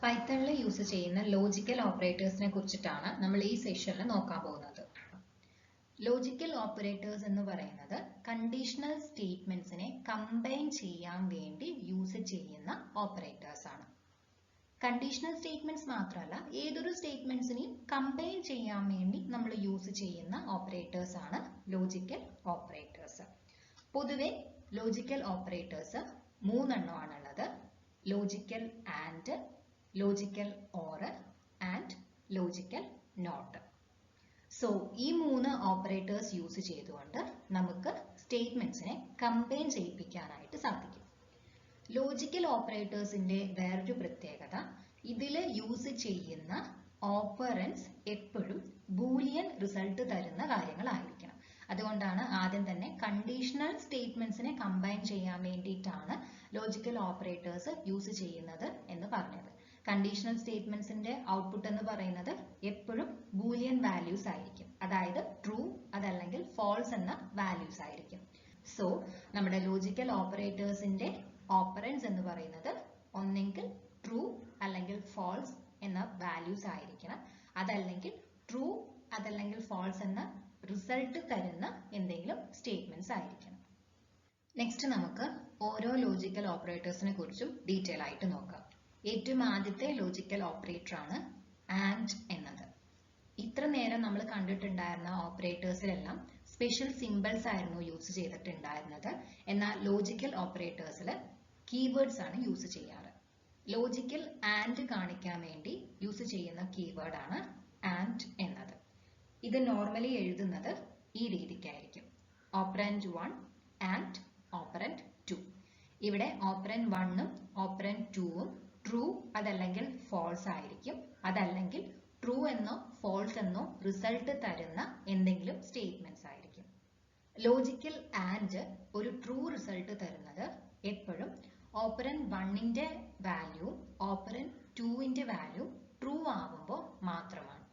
പൈത്തണിൽ യൂസ് ചെയ്യുന്ന ലോജിക്കൽ ഓപ്പറേറ്റേഴ്സിനെ കുറിച്ചിട്ടാണ് നമ്മൾ ഈ സെഷനിൽ നോക്കാൻ പോകുന്നത്. ലോജിക്കൽ ഓപ്പറേറ്റേഴ്സ് എന്ന് പറയുന്നത് കണ്ടീഷണൽ സ്റ്റേറ്റ്മെന്റ്സിനെ കമ്പൈൻ ചെയ്യാൻ വേണ്ടി യൂസ് ചെയ്യുന്ന ഓപ്പറേറ്റേഴ്സ് ആണ്. കണ്ടീഷണൽ സ്റ്റേറ്റ്മെന്റ്സ് മാത്രമല്ല, ഏതൊരു സ്റ്റേറ്റ്മെന്റ്സിനെയും കമ്പൈൻ ചെയ്യാൻ വേണ്ടി നമ്മൾ യൂസ് ചെയ്യുന്ന ഓപ്പറേറ്റേഴ്സ് ആണ് ലോജിക്കൽ ഓപ്പറേറ്റേഴ്സ്. പൊതുവെ ലോജിക്കൽ ഓപ്പറേറ്റേഴ്സ് മൂന്നെണ്ണമാണുള്ളത്: logical and, logical or and logical not. So ഈ മൂന്ന് ഓപ്പറേറ്റേഴ്സ് യൂസ് ചെയ്തുകൊണ്ട് നമുക്ക് സ്റ്റേറ്റ്മെന്റ്സിനെ കമ്പൈൻ ചെയ്യിപ്പിക്കാനായിട്ട് സാധിക്കും. ലോജിക്കൽ ഓപ്പറേറ്റേഴ്സിന്റെ വേറൊരു പ്രത്യേകത, ഇതിൽ യൂസ് ചെയ്യുന്ന ഓപ്പറൻസ് എപ്പോഴും ബൂലിയൻ റിസൾട്ട് തരുന്ന കാര്യങ്ങളായിരിക്കണം. അതുകൊണ്ടാണ് ആദ്യം തന്നെ കണ്ടീഷണൽ സ്റ്റേറ്റ്മെന്റ്സിനെ കമ്പൈൻ ചെയ്യാൻ വേണ്ടിയിട്ടാണ് ലോജിക്കൽ ഓപ്പറേറ്റേഴ്സ് യൂസ് ചെയ്യുന്നത് എന്ന് പറഞ്ഞത്. കണ്ടീഷണൽ സ്റ്റേറ്റ്മെന്റ്സിന്റെ ഔട്ട്പുട്ട് എന്ന് പറയുന്നത് എപ്പോഴും ബൂലിയൻ വാല്യൂസ് ആയിരിക്കും, അതായത് ട്രൂ അതല്ലെങ്കിൽ ഫോൾസ് എന്ന വാല്യൂസ് ആയിരിക്കും. സോ നമ്മുടെ ലോജിക്കൽ ഓപ്പറേറ്റേഴ്സിന്റെ ഓപ്പറൻസ് എന്ന് പറയുന്നത് ഒന്നെങ്കിൽ ട്രൂ അല്ലെങ്കിൽ ഫോൾസ് എന്ന വാല്യൂസ് ആയിരിക്കണം, അതല്ലെങ്കിൽ ട്രൂ അതല്ലെങ്കിൽ ഫോൾസ് എന്ന റിസൾട്ട് തരുന്ന എന്തെങ്കിലും സ്റ്റേറ്റ്മെന്റ്സ് ആയിരിക്കണം. നെക്സ്റ്റ് നമുക്ക് ഓരോ ലോജിക്കൽ ഓപ്പറേറ്റേഴ്സിനെ കുറിച്ചും ഡീറ്റെയിൽ ആയിട്ട് നോക്കാം. ഏറ്റവും ആദ്യത്തെ ലോജിക്കൽ ഓപ്പറേറ്റർ ആണ് ആൻഡ് എന്നത്. ഇത്ര നേരം നമ്മൾ കണ്ടിട്ടുണ്ടായിരുന്ന ഓപ്പറേറ്റേഴ്സിലെല്ലാം സ്പെഷ്യൽ സിമ്പിൾസ് ആയിരുന്നു യൂസ് ചെയ്തിട്ടുണ്ടായിരുന്നത്. എന്നാൽ ലോജിക്കൽ ഓപ്പറേറ്റേഴ്സിൽ കീവേഡ്സ് ആണ് യൂസ് ചെയ്യാറ്. ലോജിക്കൽ ആൻഡ് കാണിക്കാൻ വേണ്ടി യൂസ് ചെയ്യുന്ന കീവേഡ് ആണ് ആൻഡ് എന്നത്. ഇത് നോർമലി എഴുതുന്നത് ഈ രീതിക്കായിരിക്കും: ഓപ്പറൻഡ് 1 ആൻഡ് ഓപ്പറൻഡ് 2. ഇവിടെ ഓപ്പറൻഡ് 1ഉം ഓപ്പറൻഡ് 2ഉം ട്രൂ അതല്ലെങ്കിൽ ഫോൾസ് ആയിരിക്കും, അതല്ലെങ്കിൽ ട്രൂ എന്നോ ഫോൾസ് എന്നോ റിസൾട്ട് തരുന്ന എന്തെങ്കിലും സ്റ്റേറ്റ്മെന്റ്സ് ആയിരിക്കും. ലോജിക്കൽ ആൻഡ് ഒരു ട്രൂ റിസൾട്ട് തരുന്നത് എപ്പോഴും ഓപ്പറൻഡ് 1ന്റെ വാല്യൂ ഓപ്പറൻഡ് 2ന്റെ വാല്യൂ ട്രൂ ആവുമ്പോൾ മാത്രമാണ്.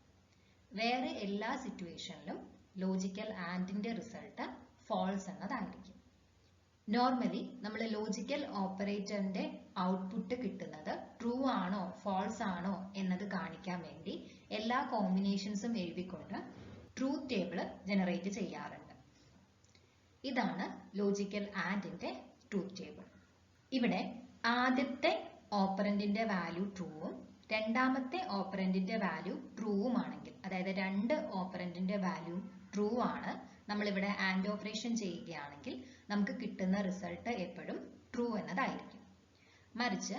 വേറെ എല്ലാ സിറ്റുവേഷനിലും ലോജിക്കൽ ആൻഡിന്റെ റിസൾട്ട് ഫോൾസ് എന്നതായിരിക്കും. നോർമലി നമ്മൾ ലോജിക്കൽ ഓപ്പറേറ്ററിന്റെ ഔട്ട്പുട്ട് കിട്ടുന്നത് ട്രൂ ആണോ ഫോൾസ് ആണോ എന്നത് കാണിക്കാൻ വേണ്ടി എല്ലാ കോമ്പിനേഷൻസും എഴുതിക്കൊണ്ട് ട്രൂത്ത് ടേബിൾ ജനറേറ്റ് ചെയ്യാറുണ്ട്. ഇതാണ് ലോജിക്കൽ ആൻഡിന്റെ ട്രൂത്ത് ടേബിൾ. ഇവിടെ ആദ്യത്തെ ഓപ്പറൻഡിന്റെ വാല്യൂ ട്രൂവും രണ്ടാമത്തെ ഓപ്പറൻഡിന്റെ വാല്യൂ ട്രൂവും ആണെങ്കിൽ, അതായത് രണ്ട് ഓപ്പറൻഡിന്റെ വാല്യൂ ട്രൂ ആണ്, നമ്മളിവിടെ ആൻഡ് ഓപ്പറേഷൻ ചെയ്യുകയാണെങ്കിൽ നമുക്ക് കിട്ടുന്ന റിസൾട്ട് എപ്പോഴും ട്രൂ എന്നതായിരിക്കും. മറിച്ച്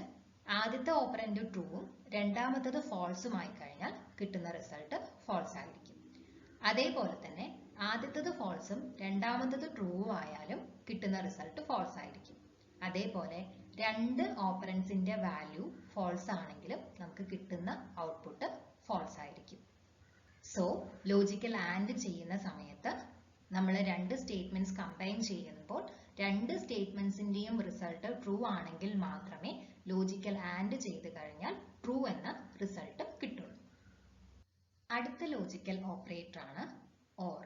ആദ്യത്തെ ഓപ്പറൻഡ് ട്രൂവും രണ്ടാമത്തത് ഫോൾസും ആയി കഴിഞ്ഞാൽ കിട്ടുന്ന റിസൾട്ട് ഫോൾസ് ആയിരിക്കും. അതേപോലെ തന്നെ ആദ്യത്തത് ഫോൾസും രണ്ടാമത്തത് ട്രൂവും ആയാലും കിട്ടുന്ന റിസൾട്ട് ഫോൾസ് ആയിരിക്കും. അതേപോലെ രണ്ട് ഓപ്പറൻസിന്റെ വാല്യൂ ഫോൾസ് ആണെങ്കിലും നമുക്ക് കിട്ടുന്ന ഔട്ട്പുട്ട് ഫോൾസ് ആയിരിക്കും. സോ ലോജിക്കൽ ആൻഡ് ചെയ്യുന്ന സമയത്ത് നമ്മൾ രണ്ട് സ്റ്റേറ്റ്മെന്റ്സ് കമ്പൈൻ ചെയ്യുമ്പോൾ രണ്ട് സ്റ്റേറ്റ്മെന്റ്സിന്റെയും റിസൾട്ട് ട്രൂ ആണെങ്കിൽ മാത്രമേ ലോജിക്കൽ ആൻഡ് ചെയ്ത് കഴിഞ്ഞാൽ ട്രൂ എന്ന റിസൾട്ട് കിട്ടുള്ളൂ. അടുത്ത ലോജിക്കൽ ഓപ്പറേറ്റർ ആണ് ഓർ.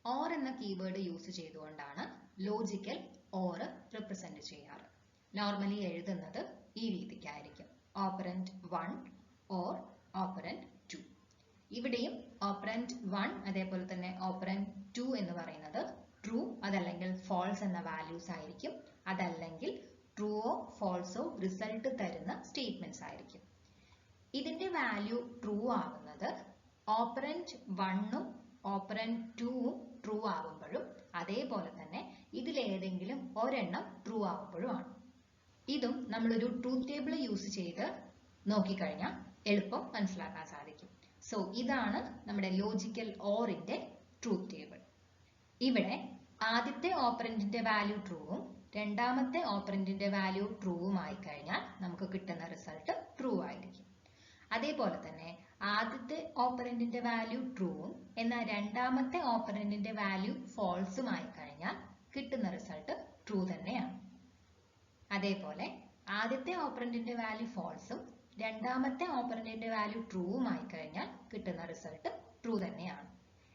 ഓർ എന്ന കീവേഡ് യൂസ് ചെയ്തുകൊണ്ടാണ് ലോജിക്കൽ ഓർ റിപ്രസെന്റ് ചെയ്യാറ്. നോർമലി എഴുതുന്നത് ഈ രീതിക്കായിരിക്കും: ഓപ്പറൻഡ് 1 ഓർ ഓപ്പറൻഡ് 2. ഇവിടെയും ഓപ്പറൻഡ് 1 അതേപോലെ തന്നെ ഓപ്പറൻഡ് 2 എന്ന് പറയുന്നത് ട്രൂ അതല്ലെങ്കിൽ ഫോൾസ് എന്ന വാല്യൂസ് ആയിരിക്കും, അതല്ലെങ്കിൽ ട്രൂവോ ഫോൾസോ റിസൾട്ട് തരുന്ന സ്റ്റേറ്റ്മെന്റ്സ് ആയിരിക്കും. ഇതിന്റെ വാല്യൂ ട്രൂ ആവുന്നത് ഓപ്പറൻഡ് 1ഉം ഓപ്പറൻഡ് 2ഉം ട്രൂ ആവുമ്പോഴും അതേപോലെ തന്നെ ഇതിലേതെങ്കിലും ഒരെണ്ണം ട്രൂ ആവുമ്പോഴുമാണ്. ഇതും നമ്മളൊരു ട്രൂത്ത് ടേബിൾ യൂസ് ചെയ്ത് നോക്കിക്കഴിഞ്ഞാൽ എളുപ്പം മനസ്സിലാക്കാൻ സാധിക്കും. സോ ഇതാണ് നമ്മുടെ ലോജിക്കൽ ഓറിന്റെ ട്രൂത്ത് ടേബിൾ. ഇവിടെ ആദ്യത്തെ ഓപ്പറൻഡിന്റെ വാല്യൂ ട്രൂവും രണ്ടാമത്തെ ഓപ്പറൻഡിന്റെ വാല്യൂ ട്രൂവും ആയി കഴിഞ്ഞാൽ നമുക്ക് കിട്ടുന്ന റിസൾട്ട് ട്രൂ ആയിരിക്കും. അതേപോലെ തന്നെ ആദ്യത്തെ ഓപ്പറൻഡിന്റെ വാല്യൂ ട്രൂവും എന്നാൽ രണ്ടാമത്തെ ഓപ്പറൻഡിന്റെ വാല്യൂ ഫോൾസും ആയി കഴിഞ്ഞാൽ കിട്ടുന്ന റിസൾട്ട് ട്രൂ തന്നെയാണ്. അതേപോലെ ആദ്യത്തെ ഓപ്പറൻഡിന്റെ വാല്യൂ ഫോൾസും രണ്ടാമത്തെ ഓപ്പറൻഡിന്റെ വാല്യൂ ട്രൂവും ആയി കഴിഞ്ഞാൽ കിട്ടുന്ന റിസൾട്ട് ട്രൂ തന്നെയാണ്.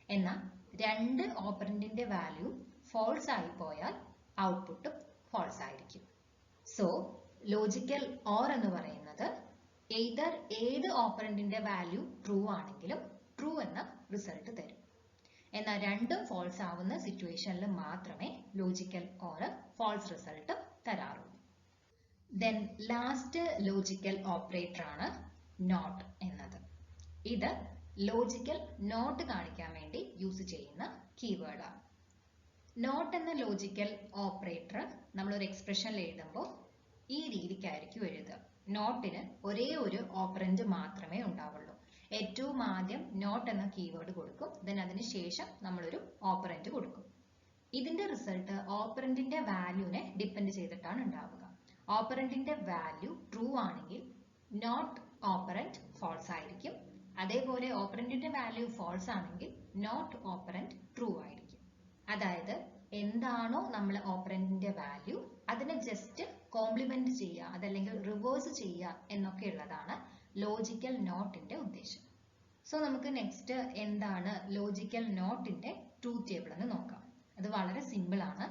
എന്നാൽ രണ്ട് ഓപ്പറൻഡിന്റെ വാല്യൂ ഫോൾസ് ആയി പോയാൽ ഔട്ട്പുട്ടും ഫോൾസ് ആയിരിക്കും. സോ ലോജിക്കൽ ഓർ എന്ന് പറയുന്നത് എയ്തർ ഏത് ഓപ്പറന്റിന്റെ വാല്യൂ ട്രൂ ആണെങ്കിലും ട്രൂ എന്ന റിസൾട്ട് തരും. എന്നാൽ രണ്ടും ഫോൾസ് ആവുന്ന സിറ്റുവേഷനിൽ മാത്രമേ ലോജിക്കൽ ഓർ ഫോൾസ് റിസൾട്ട് തരാറുള്ളൂ. ദെൻ ലാസ്റ്റ് ലോജിക്കൽ ഓപ്പറേറ്റർ ആണ് നോട്ട് എന്നത്. ഇത് ലോജിക്കൽ നോട്ട് കാണിക്കാൻ വേണ്ടി യൂസ് ചെയ്യുന്ന കീവേഡ് ആണ്. നോട്ട് എന്ന ലോജിക്കൽ ഓപ്പറേറ്റർ നമ്മൾ ഒരു എക്സ്പ്രഷനിൽ എഴുതുമ്പോൾ ഈ രീതിക്കായിരിക്കും എഴുതുക. നോട്ടിന് ഒരേ ഒരു ഓപ്പറന്റ് മാത്രമേ ഉണ്ടാവുള്ളൂ. ഏറ്റവും ആദ്യം നോട്ട് എന്ന കീവേഡ് കൊടുക്കും, ദെൻ അതിനുശേഷം നമ്മളൊരു ഓപ്പറന്റ് കൊടുക്കും. ഇതിന്റെ റിസൾട്ട് ഓപ്പറന്റിന്റെ വാല്യൂനെ ഡിപ്പെൻഡ് ചെയ്തിട്ടാണ് ഉണ്ടാവുക. ഓപ്പറന്റിന്റെ വാല്യൂ ട്രൂ ആണെങ്കിൽ നോട്ട് ഓപ്പറന്റ് ഫോൾസ് ആയിരിക്കും. അതേപോലെ ഓപ്പറന്റിന്റെ വാല്യൂ ഫോൾസ് ആണെങ്കിൽ നോട്ട് ഓപ്പറന്റ് ട്രൂ ആയിരിക്കും. അതായത് എന്താണോ നമ്മൾ ഓപ്പറന്റിന്റെ വാല്യൂ അതിനെ ജസ്റ്റ് കോംപ്ലിമെന്റ് ചെയ്യുക, അതല്ലെങ്കിൽ റിവേഴ്സ് ചെയ്യുക എന്നൊക്കെ ഉള്ളതാണ് ലോജിക്കൽ നോട്ടിന്റെ ഉദ്ദേശം. സോ നമുക്ക് നെക്സ്റ്റ് എന്താണ് ലോജിക്കൽ നോട്ടിന്റെ ട്രൂത്ത് ടേബിൾ എന്ന് നോക്കാം. അത് വളരെ സിമ്പിൾ ആണ്.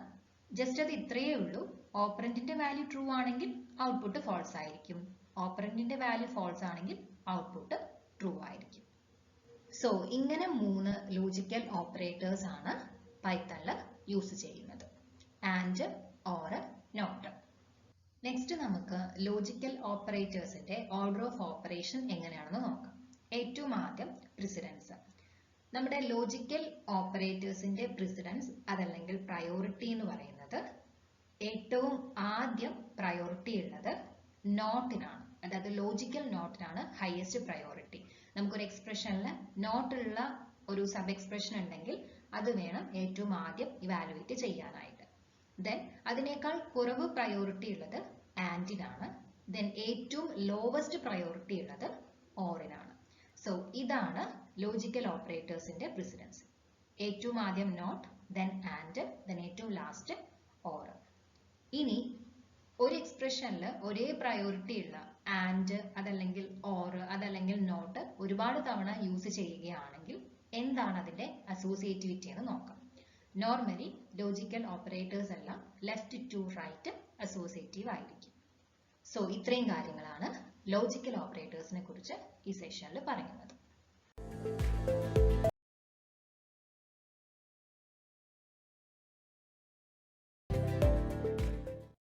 ജസ്റ്റ് അത് ഇത്രയേ ഉള്ളൂ. ഓപ്പറന്റിന്റെ വാല്യൂ ട്രൂ ആണെങ്കിൽ ഔട്ട്പുട്ട് ഫോൾസ് ആയിരിക്കും. ഓപ്പറന്റിന്റെ വാല്യൂ ഫോൾസ് ആണെങ്കിൽ ഔട്ട്പുട്ട് ട്രൂ ആയിരിക്കും. സോ ഇങ്ങനെ 3 ലോജിക്കൽ ഓപ്പറേറ്റേഴ്സ് ആണ് പൈത്തണിൽ യൂസ് ചെയ്യുന്നത്. And, or, not. നെക്സ്റ്റ് നമുക്ക് ലോജിക്കൽ ഓപ്പറേറ്റേഴ്സിന്റെ ഓർഡർ ഓഫ് ഓപ്പറേഷൻ എങ്ങനെയാണെന്ന് നോക്കാം. ഏറ്റവും ആദ്യം പ്രിസിഡൻസ്. നമ്മുടെ ലോജിക്കൽ ഓപ്പറേറ്റേഴ്സിന്റെ പ്രിസിഡൻസ് അതല്ലെങ്കിൽ പ്രയോറിറ്റി എന്ന് പറയുന്നത് ഏറ്റവും ആദ്യം പ്രയോറിറ്റി ഉള്ളത് നോട്ടിനാണ്. അതായത് ലോജിക്കൽ നോട്ടിനാണ് ഹയസ്റ്റ് പ്രയോറിറ്റി. നമുക്കൊരു എക്സ്പ്രഷനിൽ നോട്ടുള്ള ഒരു സബ് എക്സ്പ്രഷൻ ഉണ്ടെങ്കിൽ അത് വേണം ഏറ്റവും ആദ്യം ഇവാലുവേറ്റ് ചെയ്യാനായിട്ട്. ദെൻ അതിനേക്കാൾ കുറവ് പ്രയോറിറ്റി ഉള്ളത് ആൻഡിനാണ്. ദെൻ ഏറ്റവും ലോവസ്റ്റ് പ്രയോറിറ്റി ഉള്ളത് ഓറിനാണ്. സോ ഇതാണ് ലോജിക്കൽ ഓപ്പറേറ്റേഴ്സിന്റെ പ്രിസിഡൻസ്. ഏറ്റവും ആദ്യം നോട്ട്, ദെൻ ആൻഡ്, ദെൻ ഏറ്റവും ലാസ്റ്റ് ഓർ. ഇനി ഒരു എക്സ്പ്രഷനിൽ ഒരേ പ്രയോറിറ്റി ഉള്ള ആൻഡ് അതല്ലെങ്കിൽ ഓർ അതല്ലെങ്കിൽ നോട്ട് ഒരുപാട് തവണ യൂസ് ചെയ്യുകയാണെങ്കിൽ എന്താണ് അതിന്റെ അസോസിയേറ്റിവിറ്റി എന്ന് നോക്കാം. നോർമലി ലോജിക്കൽ ഓപ്പറേറ്റേഴ്സ് എല്ലാം ലെഫ്റ്റ് ടു റൈറ്റ് അസോസിയേറ്റീവ് ആയിരിക്കും. സോ ഇത്രയും കാര്യങ്ങളാണ് ലോജിക്കൽ ഓപ്പറേറ്റേഴ്സിനെ കുറിച്ച് ഈ സെഷനിൽ പറയുന്നത്.